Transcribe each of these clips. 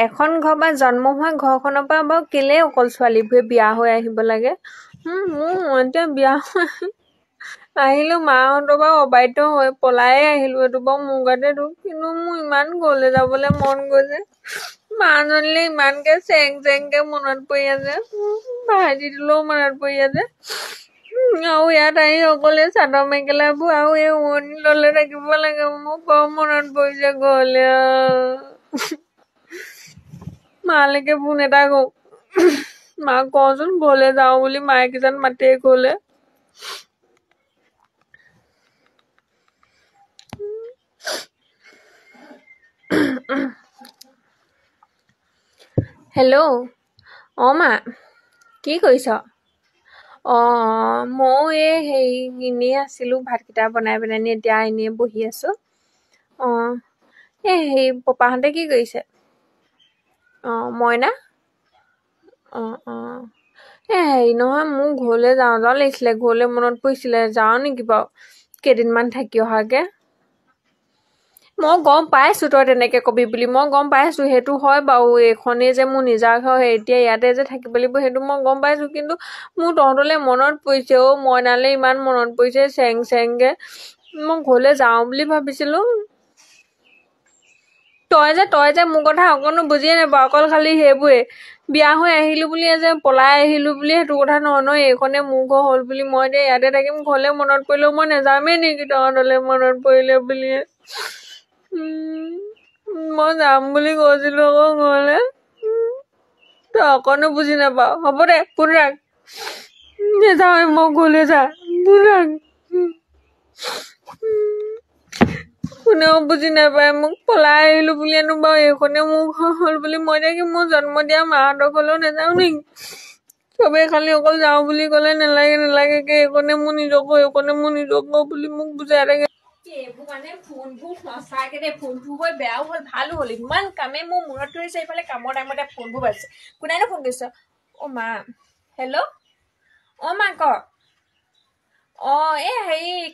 এখন ঘৰ বা জন্ম হোৱা ঘৰখনৰ পৰা বাৰু কেলে অকল ছোৱালীবোৰে বিয়া হৈ আহিব লাগে মোৰ এতিয়া বিয়া আহিলো মাহঁতৰ বাৰু অবাধ্য হৈ পলাই আহিলো এইটো বাৰু মোৰ গাতে দুখ কিন্তু মোৰ ইমান গলে যাবলৈ মন গৈছে মাজনীলে ইমানকে চেংকে মনত পৰি আছে ভাইটি দিলেও মনত পৰি আছে আৰু ইয়াত আহি অকলে চাদৰ মেখেলাবোৰ আৰু এই উৰণি ললে থাকিব লাগে মোক বৰ মনত পৰিছে ঘৰলে মালৈকে ফোন এটা কওঁ মাক কওঁচোন ঘৰলে যাওঁ বুলি মায়ে কিজান মাতিয়ে গ'লে হেল্ল' মা কি কৰিছ ময়ো এই এনেই আছিলোঁ ভাতকেইটা বনাই নি এতিয়া এনেই বহি আছোঁ পপাহঁতে কি কৰিছে মইনা নহয় মোৰ ঘৰলৈ যাওঁ লাগিছিলে ঘৰলৈ মনত পৰিছিলে যাওঁ নেকি বাৰু কেইদিনমান থাকি অহাকে মই গম পাইছোঁ তই তেনেকৈ কবি বুলি মই গম পাইছোঁ সেইটো হয় বাৰু এইখনেই যে মোৰ নিজা ঘৰ এতিয়া ইয়াতে যে থাকিব লাগিব সেইটো মই গম পাইছোঁ কিন্তু মোৰ তহঁতলৈ মনত পৰিছে মইনালৈ ইমান মনত পৰিছে চেংকে মই ঘৰলৈ যাওঁ বুলি ভাবিছিলোঁ তই যে মোৰ কথা অকণো বুজিয়ে নাপাওঁ অকল খালি সেইবোৰে বিয়া হৈ আহিলোঁ বুলি যে পলাই আহিলোঁ বুলি সেইটো কথা নহয় এইখনে মোৰ ঘৰ হ'ল বুলি মই এতিয়া ইয়াতে থাকিম ঘৰলৈ মনত পৰিলেও মই নাযামেই নেকি তহঁতলৈ মনত পৰিলে বুলিয়ে মই যাম বুলি কৈছিলোঁ আকৌ ঘৰলৈ তই অকণো বুজি নাপাওঁ হ'ব দে ফোন ৰাখ নাযাওঁ মই ঘৰলৈ যা ফোন ৰাখ কোনেও বুজি নাপায় মোক পলাই আহিলোঁ বুলিয়েনো বাৰু এইখনে মোৰ ঘৰ হ'ল বুলি মই এতিয়া কি মোৰ জন্ম দিয়া মাহঁতৰ ঘৰলৈও নাযাওঁ নেকি চবেই খালি অকল যাওঁ বুলি ক'লে নালাগে এইখনে মোৰ নিজৰ বুলি মোক বুজাই থাকে এইবোৰ মানে ফোনবোৰ সঁচাকে দেই ফোনবোৰ হৈ বেয়াও হ'ল ভালো হ'ল ইমান কামে মোৰ মূৰত ধৰিছে এইফালে কামৰ টাইমতে ফোনবোৰ বাজিছে কোনেনো ফোন কৰিছে মা হেল্ল' মা ক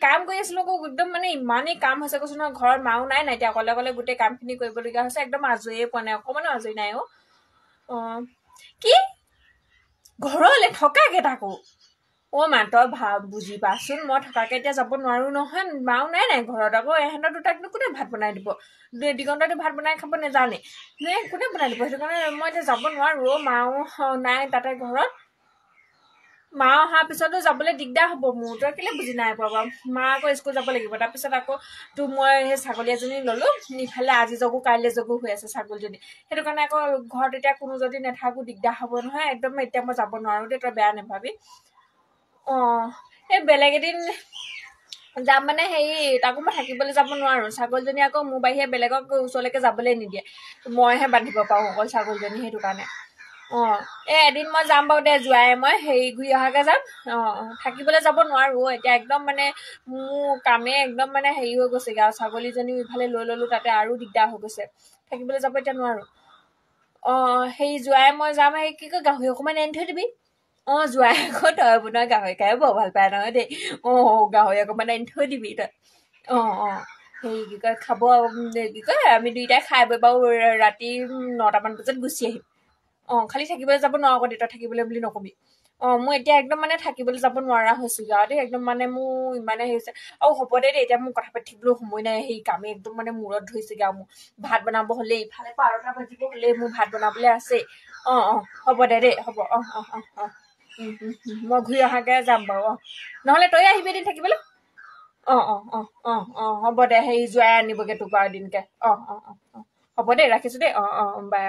কাম কৰি আছিলোঁ আকৌ একদম মানে ইমানেই কাম হৈছে কৈছোঁ নহয় ঘৰত মাও নাই এতিয়া অকলে গোটেই কামখিনি কৰিবলগীয়া হৈছে একদম আজৰিয়ে পোৱা নাই অকণমানো আজৰি নাই কি ঘৰলৈ থকাকে তাকো মা তই বুজি পাচোন মই থকাকে এতিয়া যাব নোৱাৰো নহয় মাও নাই ঘৰত আকৌ এহেঁতৰ দুটাকনো কোনে ভাত বনাই দিব দিগন্তইতো ভাত বনাই খাব নেজানে কোনে বনাই দিব সেইটো কাৰণে মই এতিয়া যাব নোৱাৰো মাও নাই তাতে ঘৰত মা অহাৰ পিছতো যাবলৈ দিগদাৰ হ'ব মোৰ তই কেলে বুজি নাই পোৱা বাৰু মা আকৌ স্কুল যাব লাগিব তাৰপিছত আকৌ মই সেই ছাগলী এজনী ল'লোঁ ইফালে আজি জগো কাইলৈ জগো হৈ আছে ছাগলীজনী সেইটো কাৰণে আকৌ ঘৰত এতিয়া কোনো যদি নাথাকো দিগদাৰ হ'ব নহয় একদম এতিয়া মই যাব নোৱাৰো দেই তই বেয়া নাভাবি এই বেলেগ এদিন যাম মানে তাকো মই থাকিবলৈ যাব নোৱাৰো ছাগলীজনী আকৌ মোৰ বাহিৰে বেলেগক ওচৰলৈকে যাবলৈ নিদিয়ে মইহে বান্ধিব পাৰোঁ অকল ছাগলীজনী সেইটো কাৰণে এদিন মই যাম বাৰু দে যোৱাই মই ঘূৰি অহাকে যাম থাকিবলৈ যাব নোৱাৰো এতিয়া একদম মানে মোৰ কামে একদম মানে হৈ গৈছেগৈ আৰু ছাগলীজনীও ইফালে লৈ ল'লোঁ তাতে আৰু দিগদাৰ হৈ গৈছে থাকিবলৈ যাব এতিয়া নোৱাৰো যোৱাই মই যাম কি কয় গাহৰি অকণমান আনি থৈ দিবি যোৱাই আকৌ তই বনোৱা গাহৰি খাই বৰ ভাল পায় নহয় দেই গাহৰি অকণমান আনি থৈ দিবি তই কি কয় খাব কি কয় আমি দুইটাই খাই বৈ বাৰু ৰাতি 9টামান বজাত গুচি আহিম খালি থাকিবলৈ যাব নোৱাৰো আকৌ দেউতা থাকিবলৈ বুলি নকবি মই এতিয়া একদম মানে থাকিবলৈ যাব নোৱাৰা হৈছোগৈ আৰু দেই একদম মানে মোৰ ইমানে হৈছে আৰু হ'ব দে এতিয়া মোৰ কথা পাতি থাকিবলৈও সময় নাই কামে একদম মানে মূৰত ধৰিছেগৈ আৰু মোৰ ভাত বনাব হ'লে ইফালে 12টা বাজিব হ'লে মোৰ ভাত বনাবলৈ আছে হ'ব দে দেই হ'ব মই ঘূৰি অহাকে যাম বাৰু নহ'লে তই আহিবি এদিন থাকিবলৈ হ'ব দে যোৱাই আনিবগৈ তোক বাৰু এদিনকে হ'ব দেই ৰাখিছোঁ দেই বাই